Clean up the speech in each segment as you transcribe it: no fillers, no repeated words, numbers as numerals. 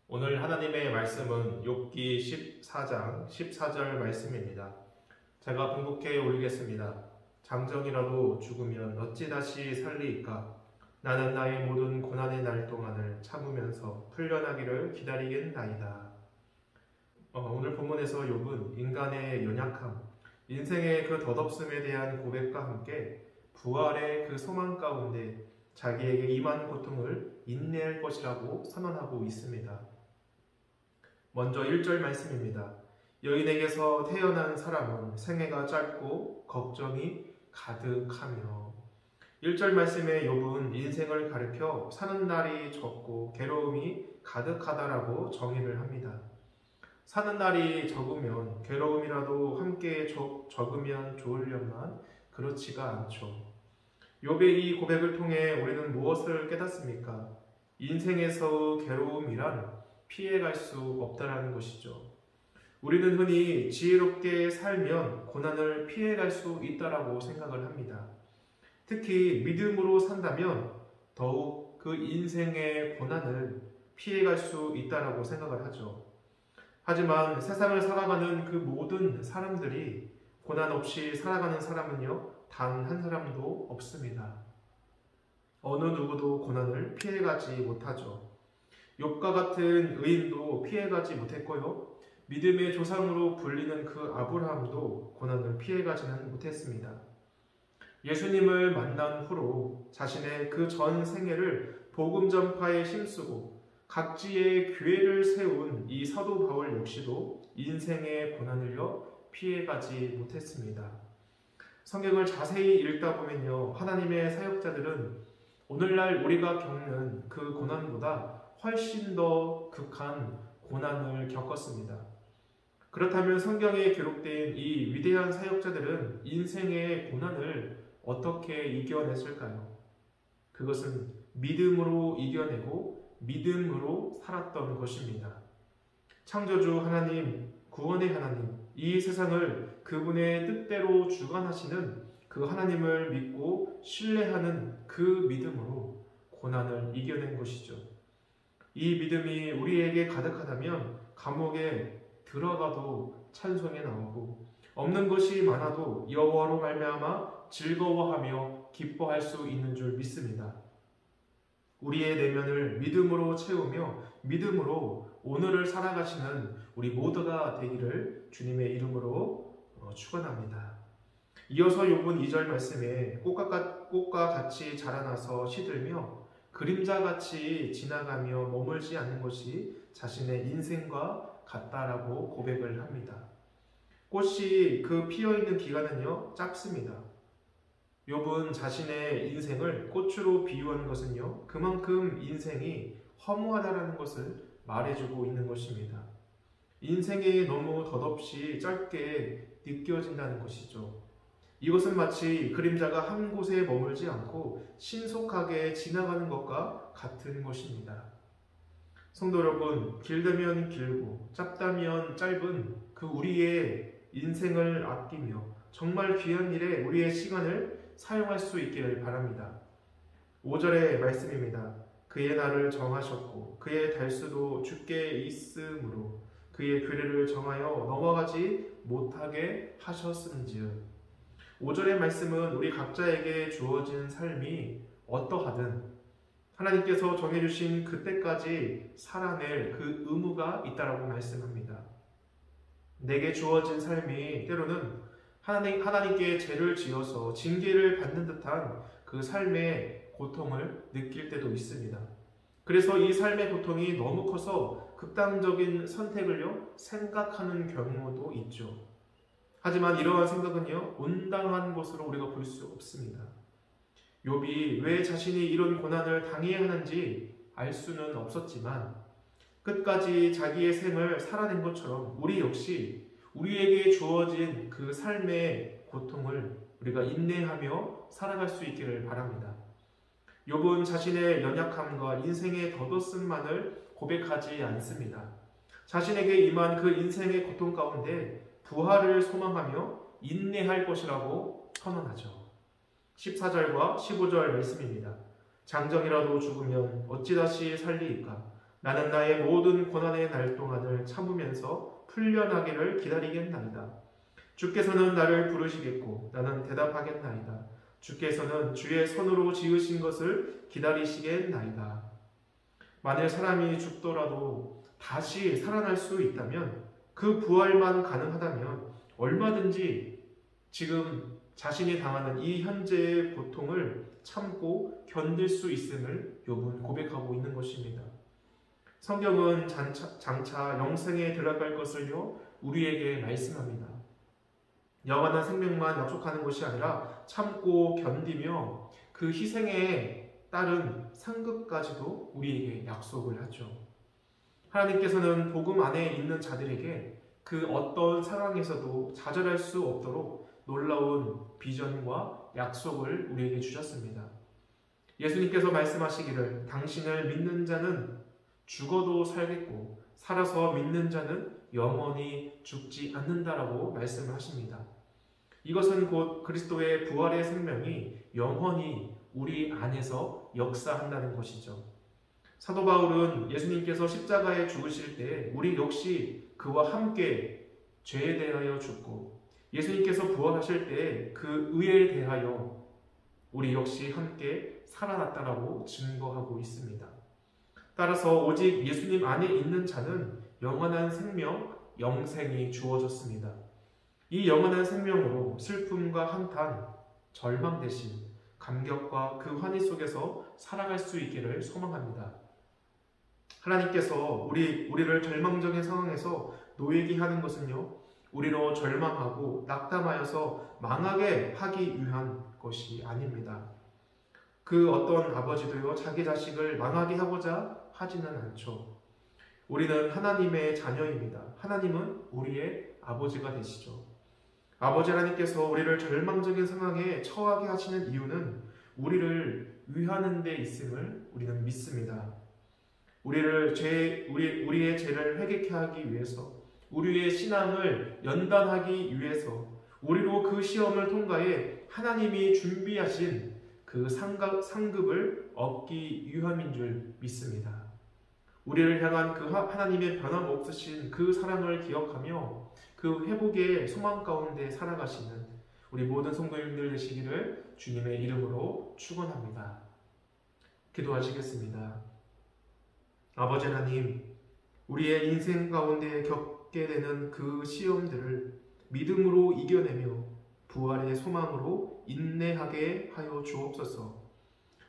오늘 하나님의 말씀은 욥기 14장 14절 말씀입니다. 제가 분국해 올리겠습니다. 장정이라도 죽으면 어찌 다시 살리이까? 나는 나의 모든 고난의 날 동안을 참으면서 풀려나기를 기다리겠나이다. 오늘 본문에서 욥은 인간의 연약함, 인생의 그 덧없음에 대한 고백과 함께 부활의 그 소망 가운데 자기에게 임한 고통을 인내할 것이라고 선언하고 있습니다. 먼저 1절 말씀입니다. 여인에게서 태어난 사람은 생애가 짧고 걱정이 가득하며. 1절 말씀에 욥은 인생을 가리켜 사는 날이 적고 괴로움이 가득하다라고 정의를 합니다. 사는 날이 적으면 괴로움이라도 함께 적으면 좋으련만 그렇지가 않죠. 욥의 이 고백을 통해 우리는 무엇을 깨닫습니까? 인생에서 괴로움이란 피해갈 수 없다라는 것이죠. 우리는 흔히 지혜롭게 살면 고난을 피해갈 수 있다라고 생각을 합니다. 특히 믿음으로 산다면 더욱 그 인생의 고난을 피해갈 수 있다라고 생각을 하죠. 하지만 세상을 살아가는 그 모든 사람들이 고난 없이 살아가는 사람은요, 단 한 사람도 없습니다. 어느 누구도 고난을 피해가지 못하죠. 욥과 같은 의인도 피해가지 못했고요. 믿음의 조상으로 불리는 그 아브라함도 고난을 피해가지는 못했습니다. 예수님을 만난 후로 자신의 그 전 생애를 복음 전파에 힘쓰고 각지에 교회를 세운 이 사도 바울 역시도 인생의 고난을요 피해가지 못했습니다. 성경을 자세히 읽다 보면요, 하나님의 사역자들은 오늘날 우리가 겪는 그 고난보다 훨씬 더 극한 고난을 겪었습니다. 그렇다면 성경에 기록된 이 위대한 사역자들은 인생의 고난을 어떻게 이겨냈을까요? 그것은 믿음으로 이겨내고 믿음으로 살았던 것입니다. 창조주 하나님, 구원의 하나님, 이 세상을 그분의 뜻대로 주관하시는 그 하나님을 믿고 신뢰하는 그 믿음으로 고난을 이겨낸 것이죠. 이 믿음이 우리에게 가득하다면 감옥에 들어가도 찬송에 나오고 없는 것이 많아도 여호와로 말미암아 즐거워하며 기뻐할 수 있는 줄 믿습니다. 우리의 내면을 믿음으로 채우며 믿음으로 오늘을 살아가시는 우리 모두가 되기를 주님의 이름으로 축원합니다. 이어서 욥은 2절 말씀에 꽃과 같이 자라나서 시들며 그림자같이 지나가며 머물지 않는 것이 자신의 인생과 같다라고 고백을 합니다. 꽃이 그 피어있는 기간은요 짧습니다. 욥은 자신의 인생을 꽃으로 비유하는 것은요 그만큼 인생이 허무하다라는 것을 말해주고 있는 것입니다. 인생이 너무 덧없이 짧게 느껴진다는 것이죠. 이것은 마치 그림자가 한 곳에 머물지 않고 신속하게 지나가는 것과 같은 것입니다. 성도 여러분, 길다면 길고 짧다면 짧은 그 우리의 인생을 아끼며 정말 귀한 일에 우리의 시간을 사용할 수 있기를 바랍니다. 5절의 말씀입니다. 그의 날을 정하셨고 그의 달수도 주께 있으므로 그의 규례를 정하여 넘어가지 못하게 하셨음즉. 5절의 말씀은 우리 각자에게 주어진 삶이 어떠하든 하나님께서 정해주신 그때까지 살아낼 그 의무가 있다라고 말씀합니다. 내게 주어진 삶이 때로는 하나님께 죄를 지어서 징계를 받는 듯한 그 삶의 고통을 느낄 때도 있습니다. 그래서 이 삶의 고통이 너무 커서 극단적인 선택을요 생각하는 경우도 있죠. 하지만 이러한 생각은요 온당한 것으로 우리가 볼 수 없습니다. 욥이 왜 자신이 이런 고난을 당해야 하는지 알 수는 없었지만 끝까지 자기의 생을 살아낸 것처럼 우리 역시 우리에게 주어진 그 삶의 고통을 우리가 인내하며 살아갈 수 있기를 바랍니다. 욥은 자신의 연약함과 인생의 덧없음만을 고백하지 않습니다. 자신에게 임한 그 인생의 고통 가운데 부활을 소망하며 인내할 것이라고 선언하죠. 14절과 15절 말씀입니다. 장정이라도 죽으면 어찌 다시 살리이까? 나는 나의 모든 고난의 날 동안을 참으면서 풀려나기를 기다리겠나이다. 주께서는 나를 부르시겠고 나는 대답하겠나이다. 주께서는 주의 손으로 지으신 것을 기다리시겠나이다. 만일 사람이 죽더라도 다시 살아날 수 있다면, 그 부활만 가능하다면 얼마든지 지금 자신이 당하는 이 현재의 고통을 참고 견딜 수 있음을 욥은 고백하고 있는 것입니다. 성경은 장차 영생에 들어갈 것을요 우리에게 말씀합니다. 영원한 생명만 약속하는 것이 아니라 참고 견디며 그 희생에 따른 상급까지도 우리에게 약속을 하죠. 하나님께서는 복음 안에 있는 자들에게 그 어떤 상황에서도 좌절할 수 없도록 놀라운 비전과 약속을 우리에게 주셨습니다. 예수님께서 말씀하시기를 당신을 믿는 자는 죽어도 살겠고 살아서 믿는 자는 영원히 죽지 않는다라고 말씀을 하십니다. 이것은 곧 그리스도의 부활의 생명이 영원히 우리 안에서 역사한다는 것이죠. 사도 바울은 예수님께서 십자가에 죽으실 때 우리 역시 그와 함께 죄에 대하여 죽고 예수님께서 부활하실 때 그 의에 대하여 우리 역시 함께 살아났다라고 증거하고 있습니다. 따라서 오직 예수님 안에 있는 자는 영원한 생명, 영생이 주어졌습니다. 이 영원한 생명으로 슬픔과 한탄, 절망 대신 감격과 그 환희 속에서 살아갈 수 있기를 소망합니다. 하나님께서 우리를 절망적인 상황에서 놓이게 하는 것은요, 우리로 절망하고 낙담하여서 망하게 하기 위한 것이 아닙니다. 그 어떤 아버지도요, 자기 자식을 망하게 하고자 하지는 않죠. 우리는 하나님의 자녀입니다. 하나님은 우리의 아버지가 되시죠. 아버지 하나님께서 우리를 절망적인 상황에 처하게 하시는 이유는 우리를 위하는 데 있음을 우리는 믿습니다. 우리의 죄를 회개케 하기 위해서, 우리의 신앙을 연단하기 위해서, 우리로 그 시험을 통과해 하나님이 준비하신 그 상급을 얻기 위함인 줄 믿습니다. 우리를 향한 그 하나님의 변함없으신 그 사랑을 기억하며 그 회복의 소망 가운데 살아가시는 우리 모든 성도님들 되시기를 주님의 이름으로 축원합니다. 기도하시겠습니다. 아버지 하나님, 우리의 인생 가운데 겪게 되는 그 시험들을 믿음으로 이겨내며 부활의 소망으로 인내하게 하여 주옵소서.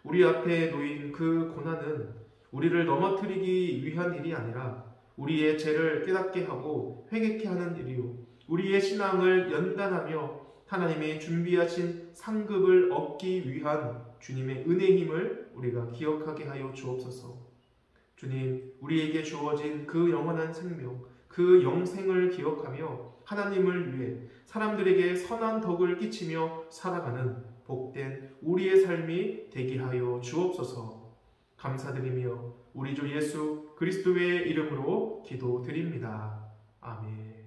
우리 앞에 놓인 그 고난은 우리를 넘어뜨리기 위한 일이 아니라 우리의 죄를 깨닫게 하고 회개케 하는 일이요, 우리의 신앙을 연단하며 하나님의 준비하신 상급을 얻기 위한 주님의 은혜의 힘을 우리가 기억하게 하여 주옵소서. 주님, 우리에게 주어진 그 영원한 생명, 그 영생을 기억하며 하나님을 위해 사람들에게 선한 덕을 끼치며 살아가는 복된 우리의 삶이 되게 하여 주옵소서. 감사드리며 우리 주 예수 그리스도의 이름으로 기도드립니다. 아멘.